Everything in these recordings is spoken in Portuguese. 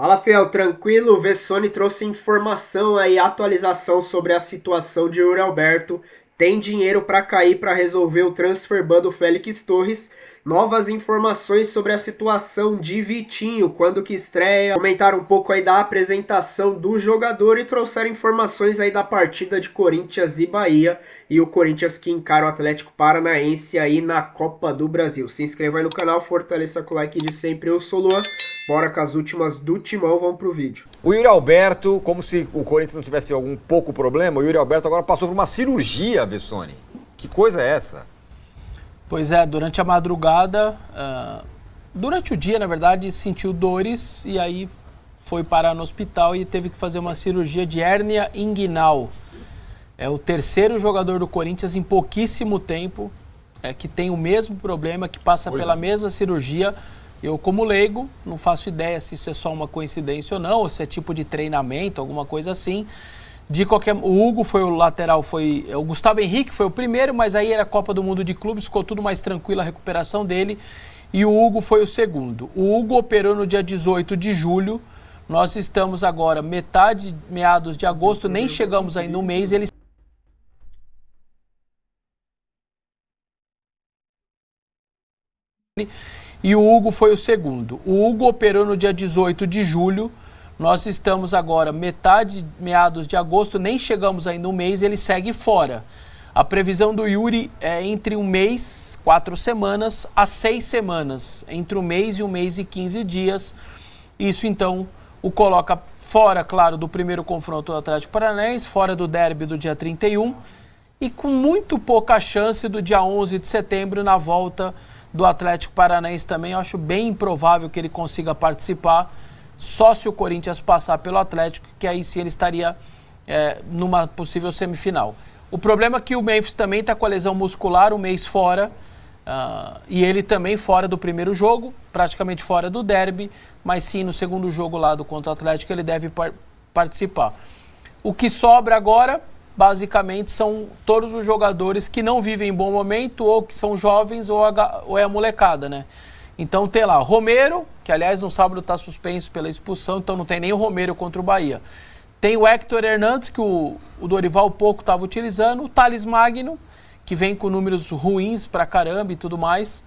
Fala, Fiel, tranquilo? O Vessone trouxe informação aí, atualização sobre a situação de Yuri Alberto. Tem dinheiro para cair para resolver o transfer ban do Félix Torres. Novas informações sobre a situação de Vitinho, quando que estreia. Comentaram um pouco aí da apresentação do jogador e trouxeram informações aí da partida de Corinthians e Bahia. E o Corinthians que encara o Atlético Paranaense aí na Copa do Brasil. Se inscreva aí no canal, fortaleça com o like de sempre. Eu sou o Luan. Bora com as últimas do Timão, vamos pro vídeo. O Yuri Alberto, como se o Corinthians não tivesse algum pouco problema, o Yuri Alberto agora passou por uma cirurgia, Vessone. Que coisa é essa? Pois é, durante a madrugada, durante o dia, na verdade, sentiu dores e aí foi parar no hospital e teve que fazer uma cirurgia de hérnia inguinal. É o terceiro jogador do Corinthians em pouquíssimo tempo que tem o mesmo problema, que passa pela mesma cirurgia. Eu, como leigo, não faço ideia se isso é só uma coincidência ou não, ou se é tipo de treinamento, alguma coisa assim. O Hugo foi o lateral, o Gustavo Henrique foi o primeiro, mas aí era a Copa do Mundo de Clubes, ficou tudo mais tranquilo a recuperação dele, e o Hugo foi o segundo. O Hugo operou no dia 18 de julho, nós estamos agora meados de agosto, nem chegamos ainda no mês, ele e o Hugo foi o segundo. O Hugo operou no dia 18 de julho, nós estamos agora meados de agosto, nem chegamos ainda no mês, ele segue fora. A previsão do Yuri é entre 1 mês, 4 semanas, a 6 semanas, entre 1 mês e 1 mês e 15 dias. Isso então o coloca fora, claro, do primeiro confronto do Atlético Paranaense, fora do derby do dia 31 e com muito pouca chance do dia 11 de setembro na volta do Atlético Paranaense também. Eu acho bem improvável que ele consiga participar, só se o Corinthians passar pelo Atlético, que aí sim ele estaria numa possível semifinal. O problema é que o Memphis também está com a lesão muscular, 1 mês fora, e ele também fora do primeiro jogo, praticamente fora do derby, mas sim no segundo jogo lá contra o Atlético ele deve participar. O que sobra agora, basicamente, são todos os jogadores que não vivem em bom momento, ou que são jovens, ou é a molecada, né? Então tem lá Romero, que aliás no sábado está suspenso pela expulsão, então não tem nem o Romero contra o Bahia. Tem o Héctor Hernandes, que o Dorival pouco estava utilizando, o Thales Magno, que vem com números ruins pra caramba e tudo mais,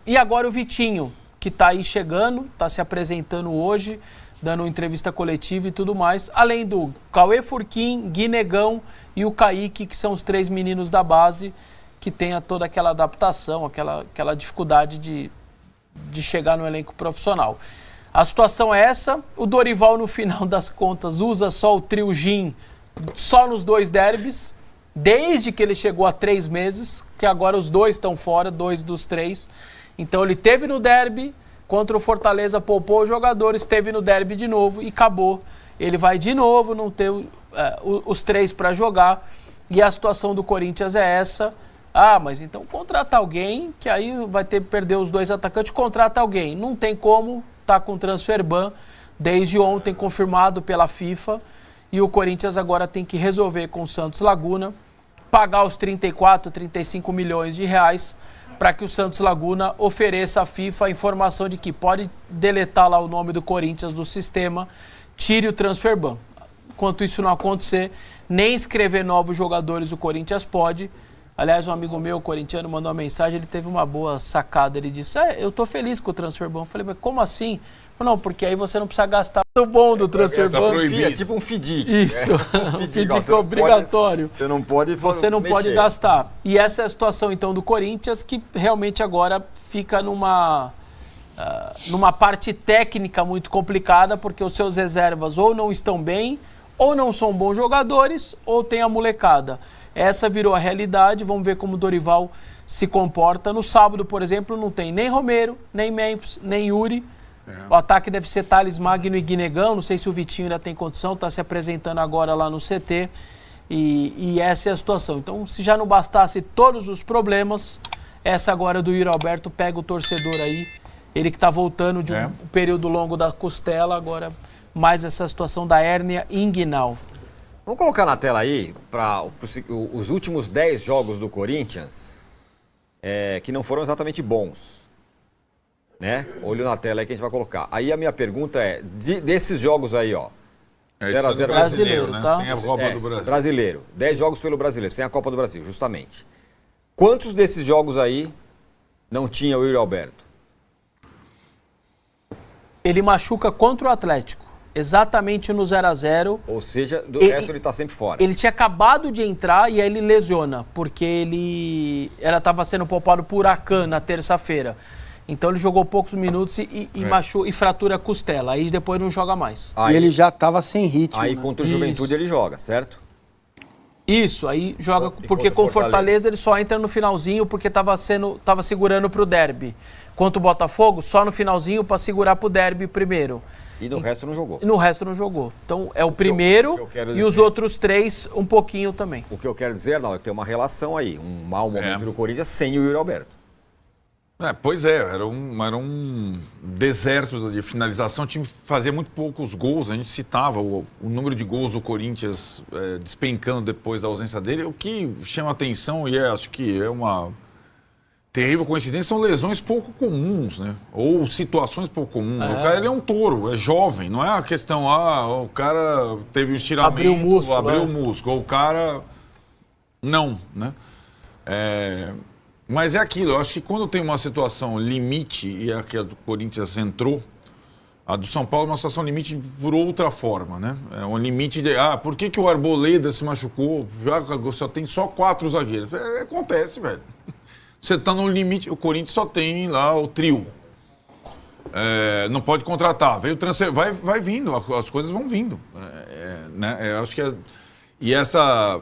e agora o Vitinho, que está aí chegando, está se apresentando hoje, dando entrevista coletiva e tudo mais, além do Cauê Furquim, Guinegão e o Kaique, que são os 3 meninos da base, que tem toda aquela adaptação, aquela dificuldade de chegar no elenco profissional. A situação é essa, o Dorival, no final das contas, usa só o trio Gin só nos 2 derbys, desde que ele chegou há 3 meses, que agora os 2 estão fora, 2 dos 3. Então ele teve no derby, contra o Fortaleza poupou os jogadores, esteve no derby de novo e acabou. Ele vai de novo, não ter os 3 para jogar, e a situação do Corinthians é essa. Mas então contrata alguém, que aí vai ter que perder os 2 atacantes, contrata alguém. Não tem como, tá com transfer ban desde ontem, confirmado pela FIFA, e o Corinthians agora tem que resolver com o Santos Laguna, pagar os 34, 35 milhões de reais, para que o Santos Laguna ofereça à FIFA a informação de que pode deletar lá o nome do Corinthians do sistema, tire o transfer ban. Enquanto isso não acontecer, nem escrever novos jogadores o Corinthians pode. Aliás, um amigo meu, corintiano, mandou uma mensagem, ele teve uma boa sacada, ele disse, eu tô feliz com o transfer ban. Eu falei, mas como assim? Não, porque aí você não precisa gastar o bom do transfer ban. É tipo um FDIC. Isso, um FDIC obrigatório. Você não pode pode gastar. E essa é a situação, então, do Corinthians, que realmente agora fica numa parte técnica muito complicada, porque os seus reservas ou não estão bem, ou não são bons jogadores, ou tem a molecada. Essa virou a realidade, vamos ver como o Dorival se comporta. No sábado, por exemplo, não tem nem Romero, nem Memphis, nem Yuri. O ataque deve ser Thales Magno e Guinegão, não sei se o Vitinho ainda tem condição, está se apresentando agora lá no CT, e essa é a situação. Então, se já não bastasse todos os problemas, essa agora do Yuri Alberto pega o torcedor aí, ele que está voltando de um período longo da costela, agora mais essa situação da hérnia inguinal. Vamos colocar na tela aí para os últimos 10 jogos do Corinthians, que não foram exatamente bons. né? Olho na tela aí que a gente vai colocar. Aí a minha pergunta é, desses jogos aí, ó. 0x0 brasileiro, né? tá? Sem a Copa do Brasil. Brasileiro. 10 jogos pelo brasileiro, sem a Copa do Brasil, justamente. Quantos desses jogos aí não tinha o Yuri Alberto? Ele machuca contra o Atlético, exatamente no 0x0. Ou seja, do resto ele tá sempre fora. Ele tinha acabado de entrar e aí ele lesiona, porque ela estava sendo poupado por Huracan na terça-feira. Então ele jogou poucos minutos e fratura a costela. Aí depois não joga mais. Aí, e ele já estava sem ritmo. aí né? contra o Juventude ele joga, certo? Isso, aí joga, E porque contra o com Fortaleza ele só entra no finalzinho porque tava segurando pro derby. Contra o Botafogo, só no finalzinho para segurar pro derby primeiro. E no resto não jogou. E no resto não jogou. Então é o primeiro o que eu quero e os dizer- outros 3 um pouquinho também. O que eu quero dizer, não, é que tem uma relação aí. Um mau momento do Corinthians sem o Yuri Alberto. Pois é, era um deserto de finalização. O time fazia muito poucos gols. A gente citava o número de gols do Corinthians despencando depois da ausência dele. O que chama atenção, e acho que é uma terrível coincidência, são lesões pouco comuns, né? Ou situações pouco comuns. O cara ele é um touro, é jovem. Não é a questão, o cara teve um estiramento, Abriu o músculo. Ou o cara... Não, né? Mas é aquilo, eu acho que quando tem uma situação limite, e a que a do Corinthians entrou, a do São Paulo é uma situação limite por outra forma, né? É um limite de, por que o Arboleda se machucou? Já só tem só 4 zagueiros. Acontece, velho. Você tá no limite, o Corinthians só tem lá o trio. Não pode contratar, veio transfer, vai vindo, as coisas vão vindo. Né? Eu acho que e essa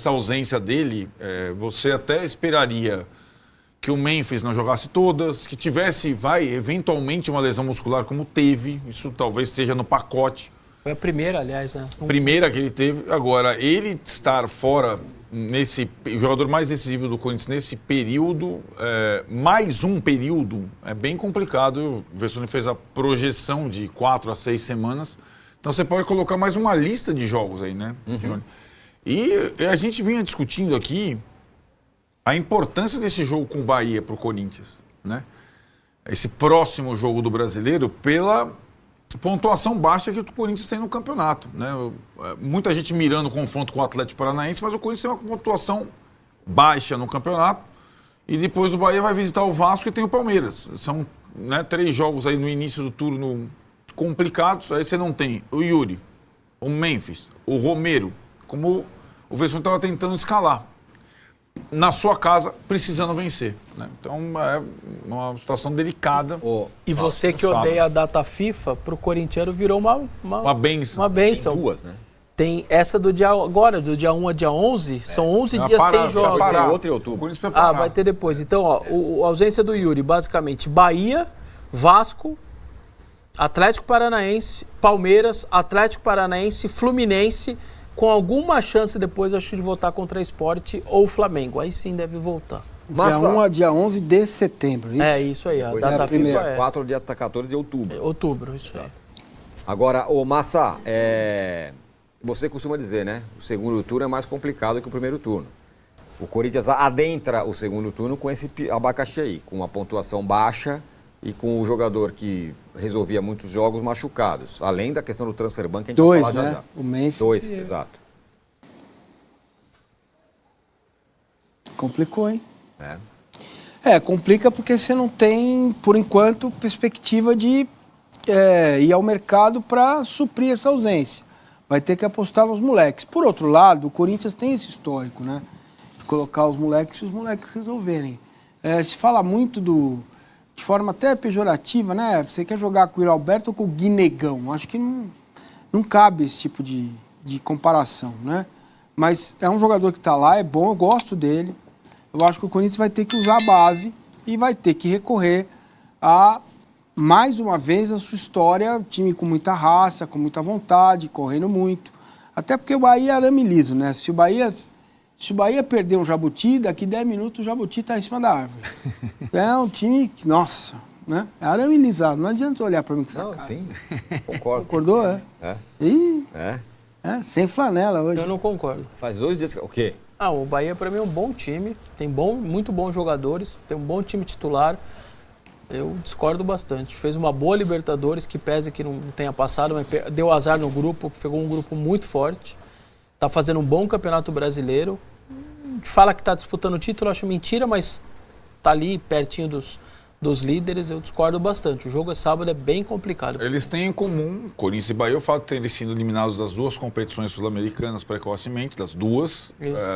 ausência dele, você até esperaria que o Memphis não jogasse todas, que tivesse, eventualmente uma lesão muscular como teve, isso talvez esteja no pacote. Foi a primeira, aliás, né? Primeira que ele teve. Agora, ele estar fora, o jogador mais decisivo do Corinthians nesse período, mais um período, é bem complicado. O Vessone fez a projeção de 4 a 6 semanas, então você pode colocar mais uma lista de jogos aí, né? E a gente vinha discutindo aqui a importância desse jogo com o Bahia para o Corinthians, né? Esse próximo jogo do Brasileiro pela pontuação baixa que o Corinthians tem no campeonato, né? Muita gente mirando o confronto com o Atlético Paranaense, mas o Corinthians tem uma pontuação baixa no campeonato e depois o Bahia vai visitar o Vasco e tem o Palmeiras. São 3 jogos aí no início do turno complicados, aí você não tem o Yuri, o Memphis, o Romero, como o Vessone estava tentando escalar. Na sua casa, precisando vencer, né? Então é uma situação delicada. E você que odeia a data FIFA, pro corintiano virou uma bênção. Uma bênção. Tem 2, né? Tem essa do dia 1 a dia 11, são 11 dias sem jogos. Tem outro em outubro. Vai ter depois. Então, a ausência do Yuri, basicamente, Bahia, Vasco, Atlético Paranaense, Palmeiras, Atlético Paranaense, Fluminense, com alguma chance depois, acho, de voltar contra a Sport ou Flamengo. Aí sim deve voltar. Dia 1 a dia 11 de setembro. Isso? É isso aí, a Pois data é, FIFA dia 4 ao dia 14 de outubro. Outubro, isso aí. Agora, Massa, você costuma dizer, né? O segundo turno é mais complicado que o primeiro turno. O Corinthians adentra o segundo turno com esse abacaxi aí, com uma pontuação baixa e com o jogador que resolvia muitos jogos machucados. Além da questão do transfer ban que a gente vai 2, falar né? já. O Memphis. 2, exato. Complicou, hein? Complica porque você não tem, por enquanto, perspectiva de ir ao mercado para suprir essa ausência. Vai ter que apostar nos moleques. Por outro lado, o Corinthians tem esse histórico, né? De colocar os moleques e os moleques resolverem. Se fala muito de forma até pejorativa, né? Você quer jogar com o Yuri Alberto ou com o Guinegão? Acho que não cabe esse tipo de comparação, né? Mas é um jogador que está lá, é bom, eu gosto dele. Eu acho que o Corinthians vai ter que usar a base e vai ter que recorrer a, mais uma vez, a sua história, um time com muita raça, com muita vontade, correndo muito. Até porque o Bahia é arame liso, né? Se o Bahia perder um Jabuti, daqui 10 minutos o Jabuti está em cima da árvore. É um time que, nossa, né? É arame lisado. Não adianta olhar para mim com essa cara. Sim, concordo. Concordou, sem flanela hoje. Eu não concordo. Faz 2 dias que... O quê? O Bahia para mim é um bom time, tem muito bons jogadores, tem um bom time titular. Eu discordo bastante. Fez uma boa Libertadores, que pese que não tenha passado, mas deu azar no grupo, pegou um grupo muito forte. Tá fazendo um bom Campeonato Brasileiro. Fala que tá disputando o título, eu acho mentira, mas tá ali pertinho dos líderes, eu discordo bastante. O jogo é sábado, é bem complicado. Eles têm em comum, Corinthians e Bahia, o fato de terem sido eliminados das duas competições sul-americanas precocemente, das duas.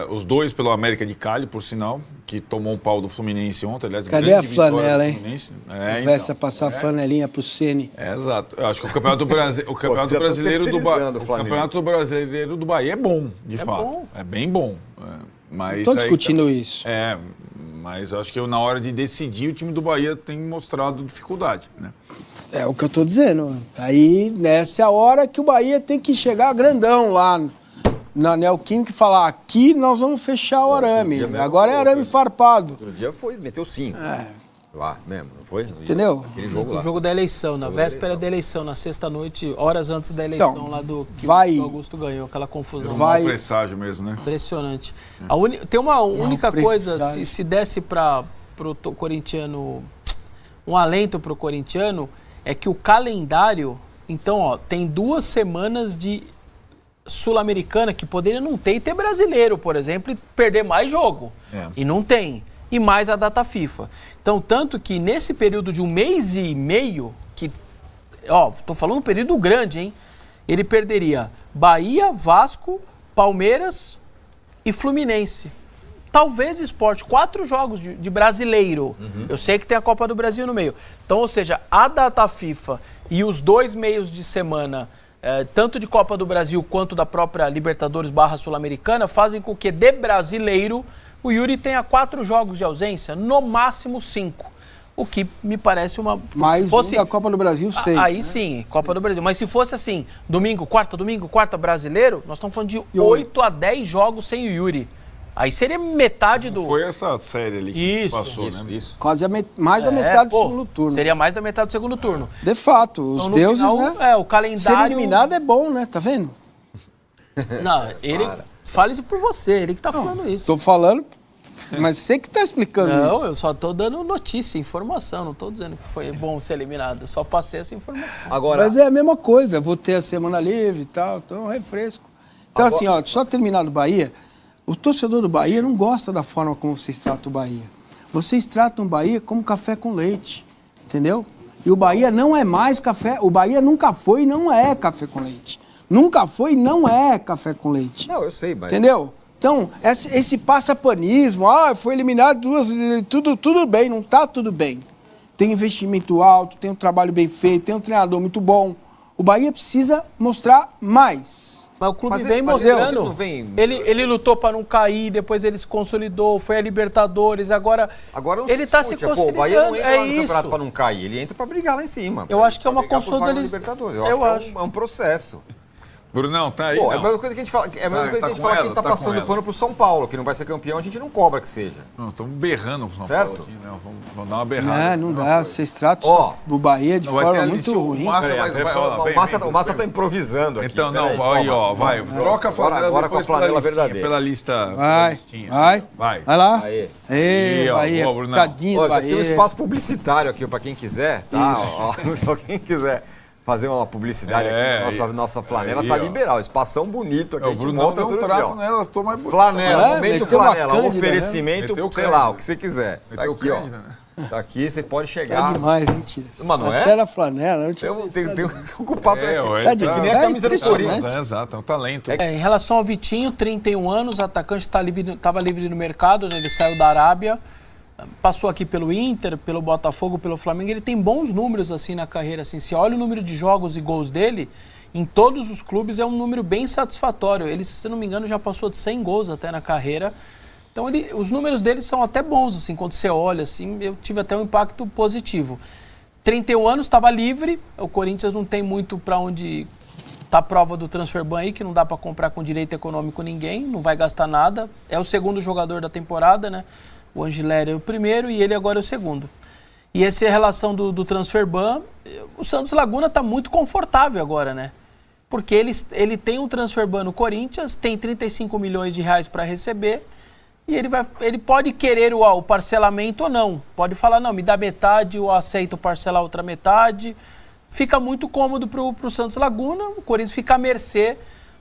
Os dois pelo América de Cali, por sinal, que tomou um pau do Fluminense ontem. Aliás, cadê a grande vitória flanela, do hein? Fluminense. Conversa a passar a flanelinha pro Ceni. Exato. Eu acho que o Campeonato Brasileiro do Bahia é bom, de fato. Bom. É bem bom. Mas Estou discutindo isso. Mas eu acho que na hora de decidir, o time do Bahia tem mostrado dificuldade, né? É o que eu tô dizendo. Aí, nessa é a hora que o Bahia tem que chegar grandão lá na Neoquímica e falar, aqui nós vamos fechar o arame. Agora é arame farpado. Outro dia meteu 5. Lá mesmo, não foi? Entendeu? Aquele jogo O lá. jogo da eleição, na véspera da eleição, na sexta-noite, horas antes da eleição, Então, lá do que vai- o Augusto ganhou, aquela confusão. Um Vai- mau presságio mesmo, né? Impressionante. Tem uma única coisa, presságio. se desse para o corintiano, um alento para o corintiano, é que o calendário, então, ó, tem 2 semanas de Sul-Americana que poderia não ter e ter brasileiro, por exemplo, e perder mais jogo. E não tem. E mais a data FIFA. Então, tanto que nesse período de 1 mês e meio, que, ó, tô falando um período grande, hein? Ele perderia Bahia, Vasco, Palmeiras e Fluminense. Talvez Sport, 4 jogos de brasileiro. Eu sei que tem a Copa do Brasil no meio. Então, ou seja, a data FIFA e os 2 meios de semana, tanto de Copa do Brasil quanto da própria Libertadores / Sul-Americana, fazem com que de brasileiro o Yuri tenha 4 jogos de ausência, no máximo 5. O que me parece uma... Mais se fosse, a Copa do Brasil, 6. aí sim, Copa do Brasil. Mas se fosse assim, domingo, quarta brasileiro, nós estamos falando de 8 a 10 jogos sem o Yuri. Aí seria metade do... Foi essa série ali que Isso, passou, né? Isso. Quase mais da metade do segundo turno. Seria mais da metade do segundo turno. De fato, os Então, no deuses, final, né? o calendário... Ser eliminado é bom, né? Tá vendo? Não, ele... Fale isso por você, ele que tá falando isso. Tô falando, mas você que tá explicando isso. Não, eu só tô dando notícia, informação, não tô dizendo que foi bom ser eliminado, eu só passei essa informação. Agora, Mas é a mesma coisa, vou ter a semana livre e tal, então é um refresco. Então assim, ó, só terminar do Bahia, o torcedor do Bahia não gosta da forma como vocês tratam o Bahia. Vocês tratam o Bahia como café com leite, entendeu? E o Bahia não é mais café, o Bahia nunca foi e não é café com leite. Nunca foi e não é café com leite. não, eu sei, mas... Entendeu? Então, esse passapanismo, foi eliminado tudo bem, não tá tudo bem. Tem investimento alto, tem um trabalho bem feito, tem um treinador muito bom. O Bahia precisa mostrar mais. Mas o clube Mas vem ele- mas ele mostrando. não vem- Ele lutou para não cair, depois ele se consolidou, foi a Libertadores, agora Agora não ele está se discute, consolidando. o Bahia não entra lá no isso. campeonato para não cair, ele entra para brigar lá em cima. Eu acho que é uma Pra brigar por vaga na consolidação. Libertadores. Eu acho acho. que é um processo. Brunão, tá aí? Pô, é a não? mesma coisa que a gente fala, é a mesma coisa que a tá gente com fala que ela, tá tá com passando ela. pano pro São Paulo, que não vai ser campeão, a gente não cobra que seja. Não, estamos berrando pro São Certo? Paulo aqui, né? Vamos dar uma berrada. Não dá, vocês tratam Ó, o Bahia de não vai ter forma ali muito se o ruim. Massa Peraí, vai- o Massa tá improvisando aqui. Então, peraí, não, aí, ó, Massa, vai. vamos. Troca a flanela Agora com a depois pela flanela listinha, verdadeira. Pela lista. Vai, listinha. vai Vai. lá. Aí. Ei, Aí, ó, Bahia, boa, Brunão. tadinho Ó, do já tem um Bahia. espaço publicitário aqui pra quem quiser, tá? Ó, quem quiser fazer uma publicidade aqui na nossa flanela, aí, tá ó. liberal. Espação bonito aqui, É, a o gente Brunão mostra deu um tudo trato aqui, ó. nela, tô mais bonito. Flanela, momento meteu uma flanela, um Cândida, né? oferecimento, Meteu sei Cândida. lá, o que você quiser. Tá Meteu aqui, ó. Cândida, né? Tá aqui, você pode Tá chegar. demais, hein, Tira? Mas não é? Até na flanela, não tinha Tem ocupado ué, Tá de- que nem a tá camisa do impressionante. Corinthians. Exato, é um talento. Em relação ao Vitinho, 31 anos, atacante estava livre no mercado, né? Ele saiu da Arábia, passou aqui pelo Inter, pelo Botafogo, pelo Flamengo. Ele tem bons números assim na carreira. Assim. Se olha o número de jogos e gols dele, em todos os clubes é um número bem satisfatório. Ele, se não me engano, já passou de 100 gols até na carreira. Então os números dele são até bons, assim, quando você olha, assim, eu tive até um impacto positivo. 31 anos, estava livre, o Corinthians não tem muito para onde tá a prova do Transferban aí, que não dá para comprar com direito econômico ninguém, não vai gastar nada. É o segundo jogador da temporada, né? O Angileri é o primeiro e ele agora é o segundo. E essa é a relação do Transferban. O Santos Laguna está muito confortável agora, né? Porque ele tem um Transferban no Corinthians, tem 35 milhões de reais para receber, E ele pode querer o parcelamento ou não. Pode falar, não, me dá metade, eu aceito parcelar outra metade. Fica muito cômodo para o Santos Laguna, o Corinthians fica à mercê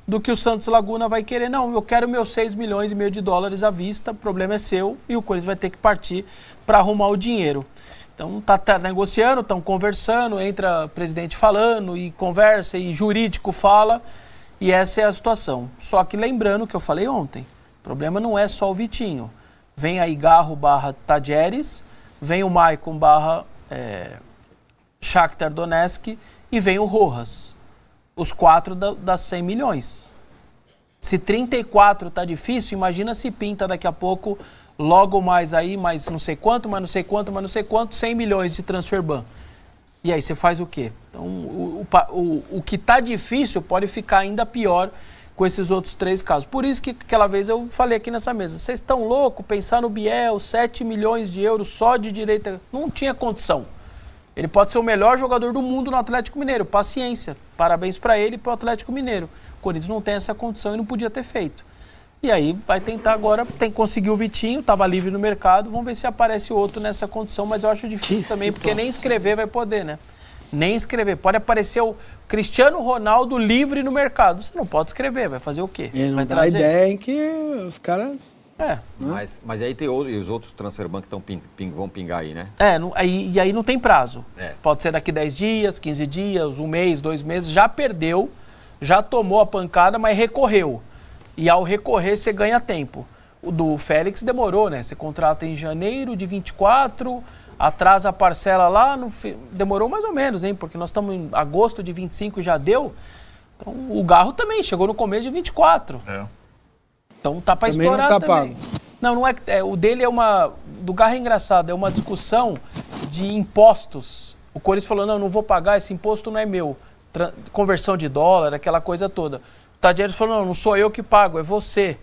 do que o Santos Laguna vai querer. Não, eu quero meus 6,5 milhões de dólares à vista, o problema é seu, e o Corinthians vai ter que partir para arrumar o dinheiro. Então tá negociando, estão conversando, entra presidente falando e conversa, e jurídico fala, e essa é a situação. Só que lembrando o que eu falei ontem, o problema não é só o Vitinho. Vem aí Garro / Tadjeres, vem o Maicon / Shakhtar Donetsk e vem o Rojas. Os 4 das 100 milhões. Se 34 tá difícil, imagina se pinta daqui a pouco, logo mais aí, mais não sei quanto, 100 milhões de transfer ban. E aí você faz o quê? Então o que tá difícil pode ficar ainda pior com esses outros 3 casos. Por isso que aquela vez eu falei aqui nessa mesa, vocês estão loucos pensar no Biel, 7 milhões de euros só de direita? Não tinha condição. Ele pode ser o melhor jogador do mundo no Atlético Mineiro. Paciência. Parabéns para ele e para o Atlético Mineiro. O Corinthians não tem essa condição e não podia ter feito. E aí vai tentar agora, tem que conseguir o Vitinho, estava livre no mercado, vamos ver se aparece outro nessa condição, mas eu acho difícil também, porque nem escrever vai poder, né? Nem escrever. Pode aparecer o Cristiano Ronaldo livre no mercado. Você não pode escrever, vai fazer o quê? Não vai dá a ideia em que os caras... Mas aí tem os outros transfer ban que vão pingar aí, né? E aí não tem prazo. É. Pode ser daqui 10 dias, 15 dias, 1 mês, 2 meses. Já perdeu, já tomou a pancada, mas recorreu. E ao recorrer, você ganha tempo. O do Félix demorou, né? Você contrata em janeiro de 24, atrasa a parcela lá, demorou mais ou menos, hein? Porque nós estamos em agosto de 25 e já deu. Então, o Garro também chegou no começo de 24. Então tá para estourar não tá também. pago. Não é. O dele é do Garro é engraçado, é uma discussão de impostos. O Corinthians falou, não vou pagar, esse imposto não é meu. Conversão de dólar, aquela coisa toda. O Tadjeres falou, não sou eu que pago, é você.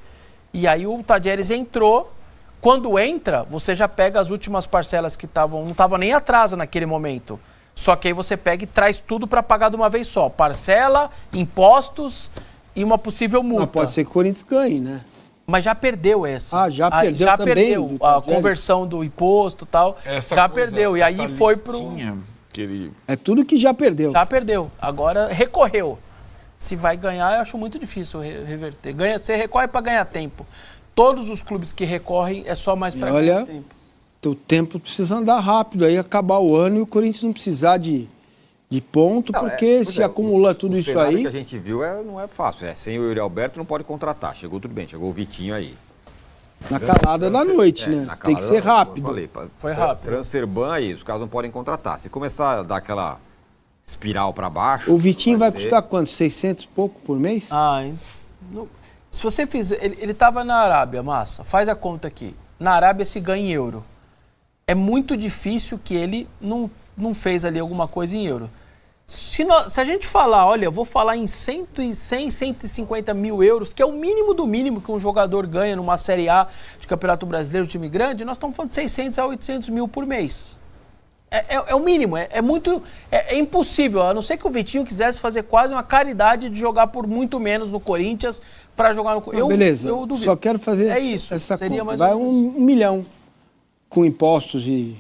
E aí o Tadjeres entrou. Quando entra, você já pega as últimas parcelas que não estavam nem atraso naquele momento. Só que aí você pega e traz tudo para pagar de uma vez só. Parcela, impostos e uma possível multa. Mas pode ser que o Corinthians ganhe, né? Mas já perdeu essa. Já perdeu já também? Perdeu a conversão do imposto e tal. Já perdeu. E aí foi pro... É tudo que já perdeu. Já perdeu. Agora recorreu. Se vai ganhar, eu acho muito difícil reverter. Você recorre para ganhar tempo. Todos os clubes que recorrem é só mais para ganhar tempo. O tempo precisa andar rápido, aí acabar o ano e o Corinthians não precisar de ponto, porque se acumula tudo isso aí... O que a gente viu não é fácil. Sem o Yuri Alberto não pode contratar. Chegou tudo bem, chegou o Vitinho aí. Na calada da noite, né? Tem que ser rápido. Foi rápido. Transfer ban aí, os caras não podem contratar. Se começar a dar aquela espiral para baixo... O Vitinho vai custar quanto? 600 e pouco por mês? Se você fizer... Ele estava na Arábia, Massa. Faz a conta aqui. Na Arábia se ganha em euro. É muito difícil que ele não fez ali alguma coisa em euro. Se a gente falar, olha, eu vou falar em 100, 150 mil euros, que é o mínimo do mínimo que um jogador ganha numa Série A de Campeonato Brasileiro, time grande, nós estamos falando de 600 a 800 mil por mês. É o mínimo, é impossível, a não ser que o Vitinho quisesse fazer quase uma caridade de jogar por muito menos no Corinthians para jogar no Corinthians. Beleza, eu duvido. Só quero fazer essa conta. Vai 1 milhão com impostos e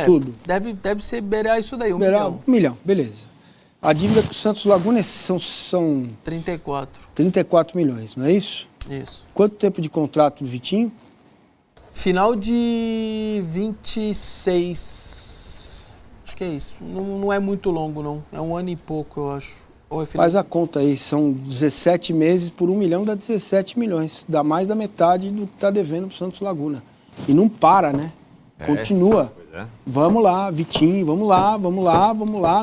tudo. Deve ser beirar isso daí, 1 milhão. 1 milhão, beleza. A dívida com o Santos Laguna são 34 milhões, não é isso? Isso. Quanto tempo de contrato do Vitinho? Final de 26. Acho que é isso. Não é muito longo, não. É 1 ano e pouco, eu acho. Faz a conta aí. São 17 meses por 1 milhão, dá 17 milhões. Dá mais da metade do que está devendo para o Santos Laguna. E não para, né? Continua. Vamos lá, Vitinho, vamos lá,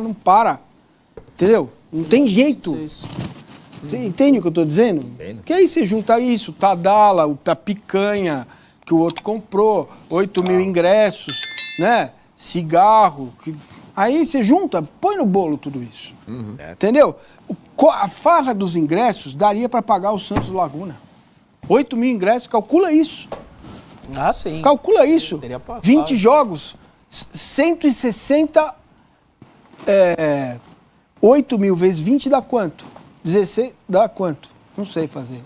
não para. Entendeu? Não tem jeito. Você entende o que eu estou dizendo? Entendo. Porque aí você junta isso, Tadala, a picanha que o outro comprou, 8 mil ingressos, né? Cigarro. Aí você junta, põe no bolo tudo isso. Entendeu? A farra dos ingressos daria para pagar o Santos Laguna. 8 mil ingressos, calcula isso. Sim. Calcula isso. 20 jogos, 160... 8 mil vezes 20 dá quanto? 16 dá quanto? Não sei fazer.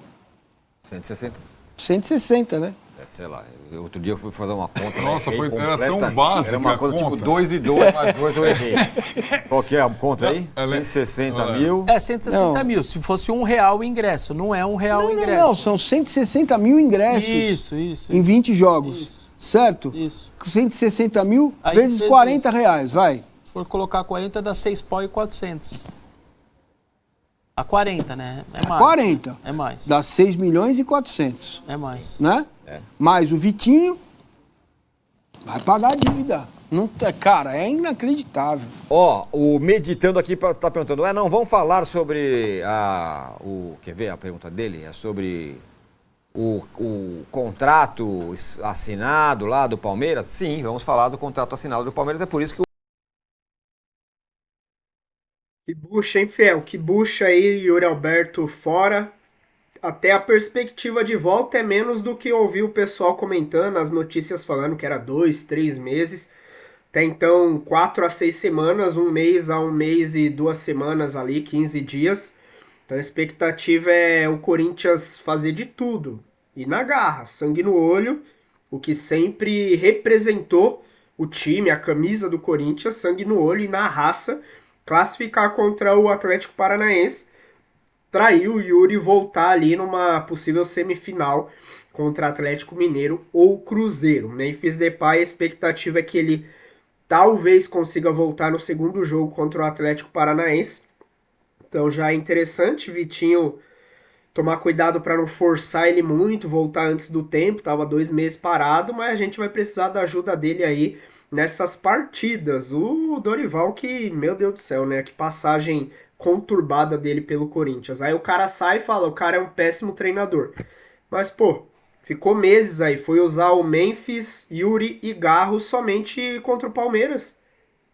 160. 160, né? Sei lá, outro dia eu fui fazer uma conta. Nossa, errei era tão completa- básica Era uma a conta tipo conta. 2 e 2 mais 2 eu errei. Qual que é a conta aí? Ela é- 160 mil. 160 mil. Se fosse R$ 1 o ingresso, não é R$ 1 o ingresso. Não, são 160 mil ingressos Isso. em 20 jogos, Isso. certo? Isso. 160 mil Aí vezes vezes- R$ 40, vai. Se for colocar 40, dá 6 pau e 400. A 40, né? É mais. 40. É mais. Dá 6 milhões e 400, É mais. né? Mais o Vitinho vai pagar a dívida. Não, cara, é inacreditável. Ó, o Meditando aqui tá perguntando, não, vamos falar sobre quer ver a pergunta dele? É sobre o contrato assinado lá do Palmeiras? Sim, vamos falar do contrato assinado do Palmeiras, é por isso que Que bucha, hein, Fiel? Que bucha aí, Yuri Alberto fora. Até a perspectiva de volta é menos do que ouvi o pessoal comentando, as notícias falando que era 2, 3 meses. Até então, 4 a 6 semanas, 1 mês a 1 mês e 2 semanas ali, 15 dias. Então a expectativa é o Corinthians fazer de tudo. E na garra, sangue no olho, o que sempre representou o time, a camisa do Corinthians, sangue no olho e na raça, classificar contra o Atlético Paranaense, trair o Yuri voltar ali numa possível semifinal contra Atlético Mineiro ou Cruzeiro. Memphis Depay, a expectativa é que ele talvez consiga voltar no segundo jogo contra o Atlético Paranaense. Então já é interessante, Vitinho, tomar cuidado para não forçar ele muito, voltar antes do tempo, tava 2 meses parado, mas a gente vai precisar da ajuda dele aí nessas partidas. O Dorival que, meu Deus do céu, né, que passagem conturbada dele pelo Corinthians. Aí o cara sai e fala, o cara é um péssimo treinador. Mas, pô, ficou meses aí, foi usar o Memphis, Yuri e Garro somente contra o Palmeiras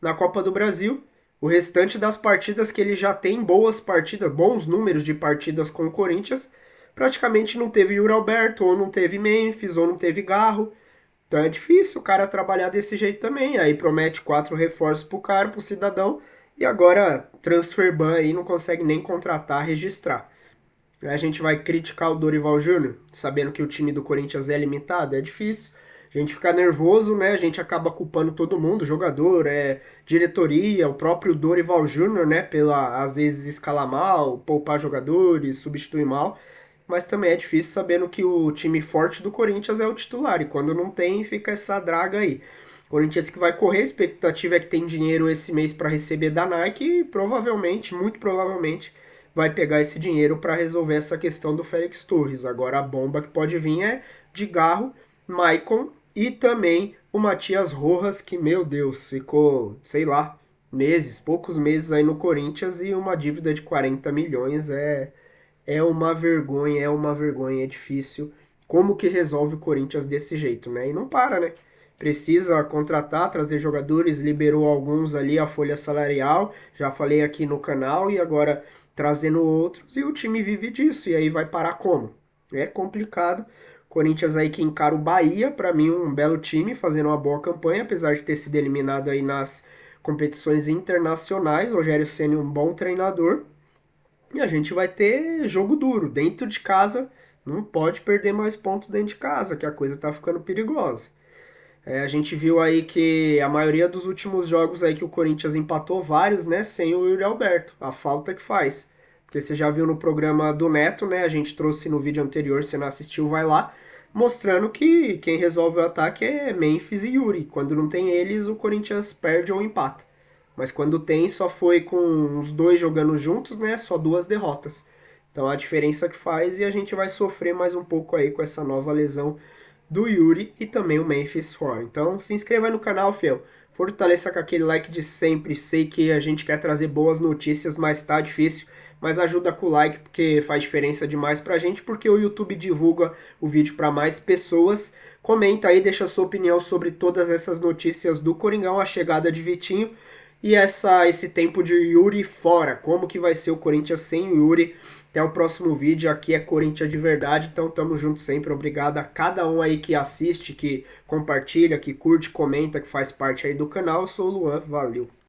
na Copa do Brasil. O restante das partidas que ele já tem boas partidas, bons números de partidas com o Corinthians, praticamente não teve Yuri Alberto, ou não teve Memphis, ou não teve Garro. Então é difícil o cara trabalhar desse jeito também. Aí promete 4 reforços pro cara, pro cidadão, e agora transfer ban aí não consegue nem contratar, registrar. A gente vai criticar o Dorival Júnior, sabendo que o time do Corinthians é limitado, é difícil. A gente fica nervoso, né? A gente acaba culpando todo mundo, jogador, diretoria, o próprio Dorival Júnior, né? Pela, às vezes, escalar mal, poupar jogadores, substituir mal. Mas também é difícil sabendo que o time forte do Corinthians é o titular. E quando não tem, fica essa draga aí. Corinthians que vai correr, a expectativa é que tem dinheiro esse mês para receber da Nike e provavelmente, muito provavelmente, vai pegar esse dinheiro para resolver essa questão do Félix Torres. Agora a bomba que pode vir é de Garro, Maicon e também o Matias Rojas, que, meu Deus, ficou, sei lá, meses, poucos meses aí no Corinthians e uma dívida de 40 milhões é uma vergonha, é difícil. Como que resolve o Corinthians desse jeito, né? E não para, né? Precisa contratar, trazer jogadores, liberou alguns ali a folha salarial, já falei aqui no canal, e agora trazendo outros, e o time vive disso, e aí vai parar como? É complicado. Corinthians aí que encara o Bahia, para mim um belo time, fazendo uma boa campanha, apesar de ter sido eliminado aí nas competições internacionais. Rogério Ceni um bom treinador. E a gente vai ter jogo duro, dentro de casa, não pode perder mais pontos dentro de casa, que a coisa tá ficando perigosa. A gente viu aí que a maioria dos últimos jogos aí que o Corinthians empatou vários, né, sem o Yuri Alberto, a falta que faz. Porque você já viu no programa do Neto, né, a gente trouxe no vídeo anterior, se não assistiu, vai lá, mostrando que quem resolve o ataque é Memphis e Yuri. Quando não tem eles, o Corinthians perde ou empata. Mas quando tem, só foi com os dois jogando juntos, né, só 2 derrotas. Então a diferença que faz, e a gente vai sofrer mais um pouco aí com essa nova lesão do Yuri e também o Memphis fora. Então se inscreva aí no canal, fiel. Fortaleça com aquele like de sempre. Sei que a gente quer trazer boas notícias, mas tá difícil. Mas ajuda com o like, porque faz diferença demais pra gente, porque o YouTube divulga o vídeo para mais pessoas. Comenta aí, deixa sua opinião sobre todas essas notícias do Coringão, a chegada de Vitinho e esse tempo de Yuri fora. Como que vai ser o Corinthians sem o Yuri? Até o próximo vídeo, aqui é Corinthians de verdade, então tamo junto sempre, obrigado a cada um aí que assiste, que compartilha, que curte, comenta, que faz parte aí do canal. Eu sou o Luan, valeu!